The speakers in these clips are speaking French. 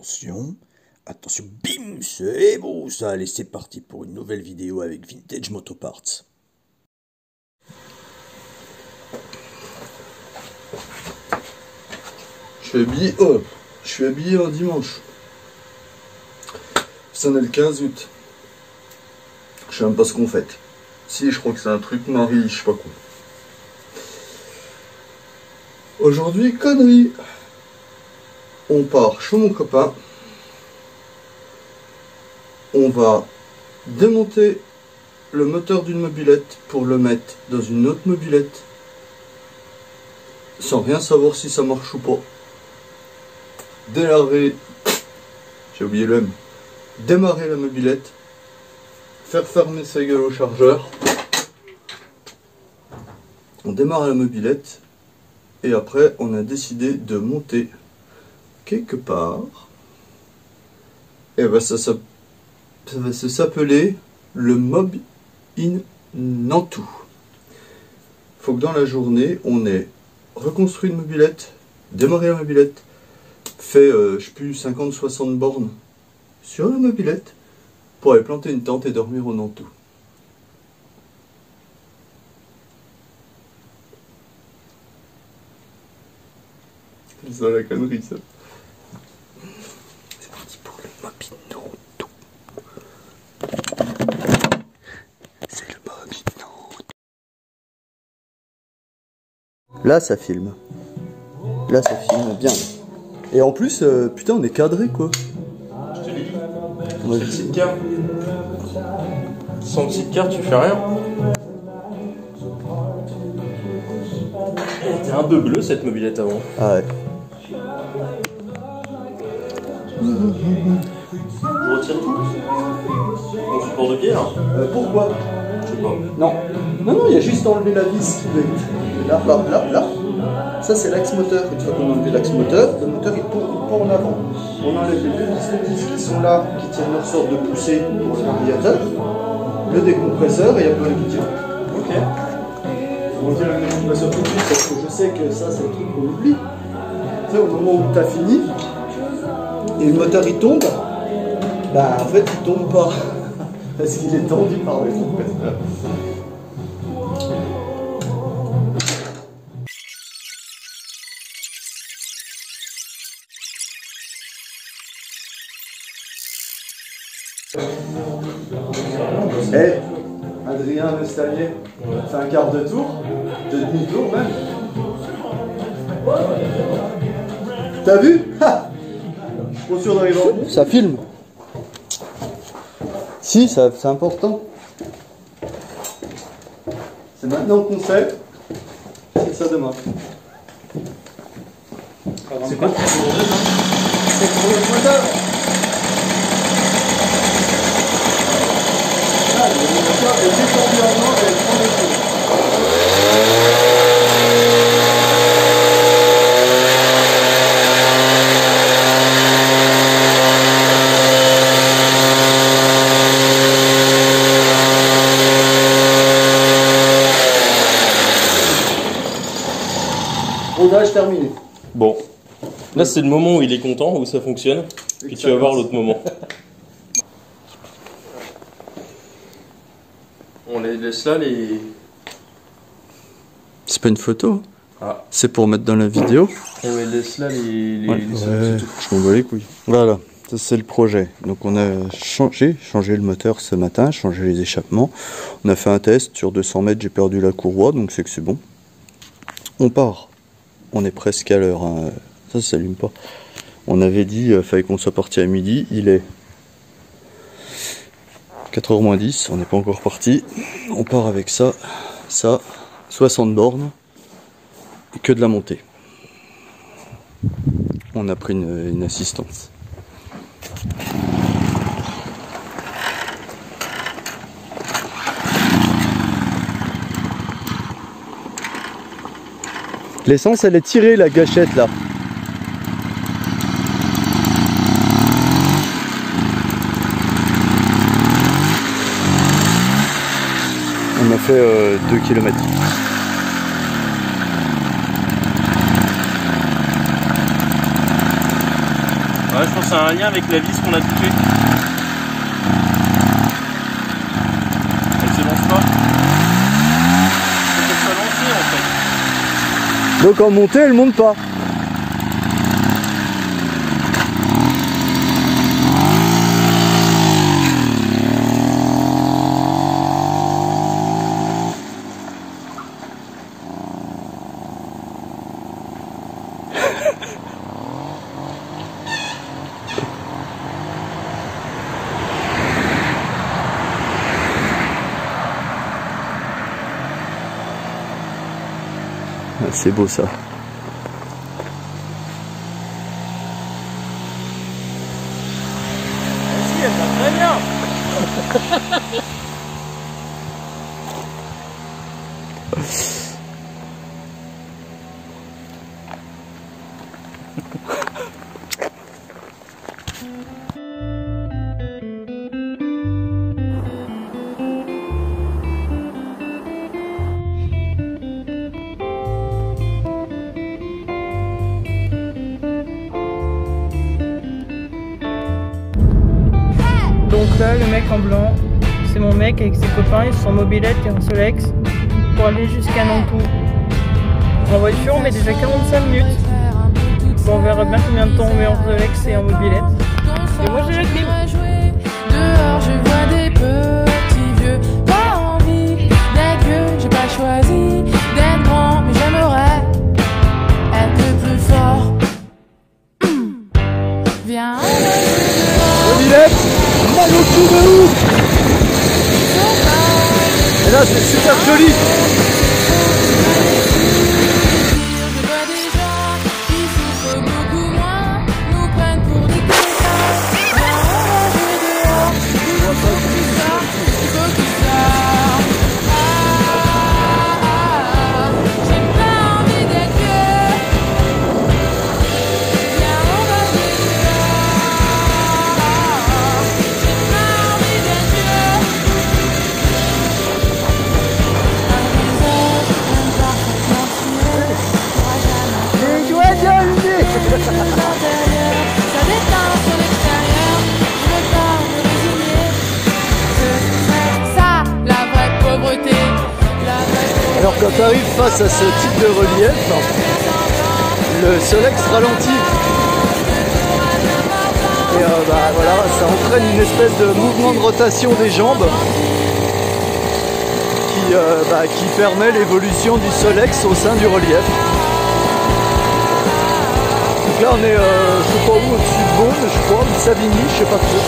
Attention, attention, bim, c'est beau ça. Allez, c'est parti pour une nouvelle vidéo avec Vintage Motoparts. Je suis habillé un dimanche. Ça est le 15 août. Je sais même pas ce qu'on fête. Si, je crois que c'est un truc Marie, je sais pas quoi. Aujourd'hui, connerie. On part chez mon copain. On va démonter le moteur d'une mobilette pour le mettre dans une autre mobilette. Sans rien savoir si ça marche ou pas. Démarrer, j'ai oublié le M. Démarrer la mobilette. Faire fermer sa gueule au chargeur. On démarre la mobilette. Et après, on a décidé de monter quelque part. Et ben ça va s'appeler le Mob in Nantou. Faut que dans la journée, on ait reconstruit une mobilette, démarré la mobilette, fait, je sais plus, 50-60 bornes sur la mobilette pour aller planter une tente et dormir au Nantou. C'est ça la connerie, ça. C'est parti pour le Mob in Nantou. C'est le Mob in Nantou. Là, ça filme. Là, ça filme bien. Et en plus, putain, on est cadré, quoi. Je te l'ai dit. C'est le sidecar. Sans le sidecar, tu fais rien. Elle était un peu bleue, cette mobilette, avant. Ah ouais. Je retire tout. Mon support de pied, là. Pourquoi? Je sais pas. Non. Non, il y a juste enlevé la vis qui va être là. Ça, c'est l'axe moteur. Une fois qu'on a enlevé l'axe moteur, le moteur il tourne en avant. On enlève les deux vis qui sont là, qui tiennent leur sorte de poussée pour le radiateur, le décompresseur, et il n'y a plus rien qui tient. Ok. On va dire le décompresseur tout de suite, parce que je sais que ça, c'est le truc qu'on oublie. Tu sais, au moment où tu as fini, et le moteur il tombe, bah en fait il tombe pas. Parce qu'il est tendu par le décompresseur. Eh, Adrien le stalier, c'est un quart de tour, de demi-tour même. T'as vu? Ha! Je suis trop sûr d'arriver en bout. Ça filme. Si, c'est important. C'est maintenant qu'on sait, c'est ça demain. C'est quoi? C'est pour le moteur. Le moteur est descendu en main et prend le coup. Rodage terminé. Bon. Là, c'est le moment où il est content, où ça fonctionne. Puis tu vas voir l'autre moment. On les laisse là, les... C'est pas une photo, Ah. c'est pour mettre dans la vidéo. On les laisse là, les Ouais, c'est tout. je m'en bats les couilles. Voilà, ça c'est le projet. Donc on a changé le moteur ce matin, changé les échappements. On a fait un test sur 200 mètres, j'ai perdu la courroie, donc c'est que c'est bon. On part. On est presque à l'heure. Hein. Ça s'allume pas. On avait dit fallait qu'on soit parti à midi. Il est 4h moins 10. On n'est pas encore parti. On part avec ça, 60 bornes et que de la montée. On a pris une assistance. L'essence, elle est tirée, la gâchette là. On a fait 2 km. Ouais, je pense que ça a un lien avec la vis qu'on a touchée. Elle se lance pas. Faut qu'elle soit lancée en fait. Donc en montée, elle monte pas. C'est beau ça. Si, elle va très bien. Donc là, le mec en blanc, c'est mon mec avec ses copains, ils sont en mobilette et en Solex pour aller jusqu'à Nantou. En voiture, on met déjà 45 minutes. Bon, on verra bien combien de temps on met en Solex et en mobilette. Et moi, j'ai la clim. Dehors, je vois des petits vieux. Pas envie d'être vieux, j'ai pas choisi d'être grand, mais j'aimerais être le plus fort. Viens, Mobilette, mal au cul de ouf. Et là c'est super joli. je vois des gens qui souffrent beaucoup moins, nous prennent pour des connards. Viens, on va jouer dehors. Il faut qu'il sorte, il faut qu'il sorte. J'ai pas envie d'être vieux. Viens, on va jouer dehors. J'ai pas envie d'être vieux. Un visage, un parfaitement tué, pourra jamais. L'intérieur, ça déteint sur l'extérieur. Je veux pas me résigner. Ce serait ça, la vraie pauvreté. La vraie pauvreté. Alors quand tu arrives face à ce type de relief, le Solex ralentit. Et voilà, ça entraîne une espèce de mouvement de rotation des jambes qui permet l'évolution du Solex au sein du relief. Donc là on est, je sais pas où, au-dessus de Beaune, je crois, ou de Savigny, je sais pas trop.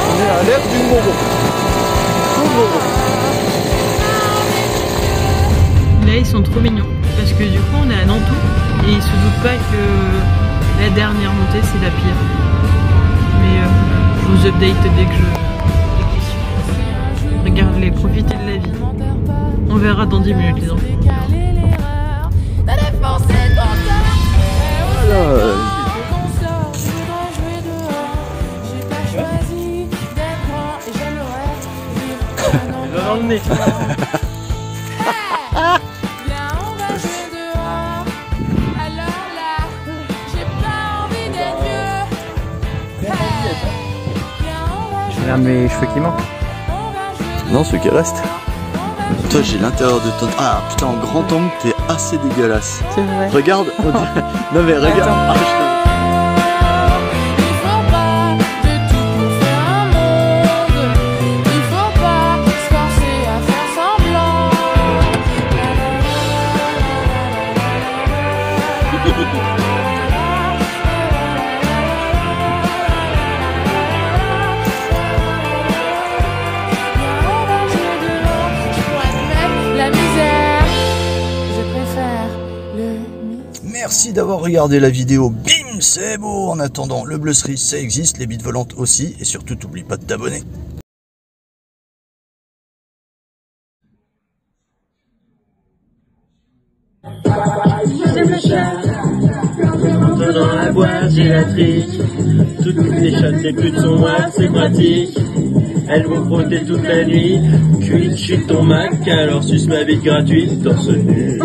On est à l'air du Moron. Tout Moron. Là, ils sont trop mignons. Parce que du coup, on est à Nantou et ils se doutent pas que la dernière montée, c'est la pire. Mais je vous update dès que je suis. Regardez, profitez de la vie. On verra dans 10 minutes, les enfants. Décaler l'erreur, t'as défoncé le compteur. Voilà. Je voudrais jouer dehors. J'ai pas choisi d'être grand et j'aimerais vivre Dans le nez. Viens, on va jouer dehors. Alors là, j'ai pas envie d'être vieux. Viens, on va jouer Regarde mes cheveux qui manquent. Non, ceux qui restent. Toi, j'ai l'intérieur de ton... Ah, putain, en grand angle, t'es assez dégueulasse. C'est vrai. Regarde, on dirait... Non mais regarde. Ah, Il faut pas de tout pour faire un monde. Il faut pas se forcer à faire semblant. Viens, on va jouer dehors. Je pourrais te mettre la misère. Je préfère le mystère. Merci d'avoir regardé la vidéo. Bim, c'est beau. En attendant, le bleu cerise, ça existe, les bites volantes aussi. Et surtout, t'oublie pas de t'abonner. Dans la boîte, j'ai la trique. Toutes les chattes, les putes sont moites, c'est pratique. elles vont frotter toute la nuit. Cuite chez ton Mac, alors suce ma bite gratuite, torse nu.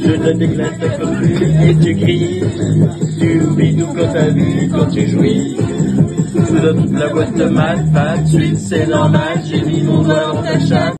Je donne des glaces à cocu et tu cries. Tu oublies tout quand t'as vu, quand tu jouis. Je donne toute la boîte de maths, pas de suite, c'est normal, j'ai mis mon doigt dans ta chatte.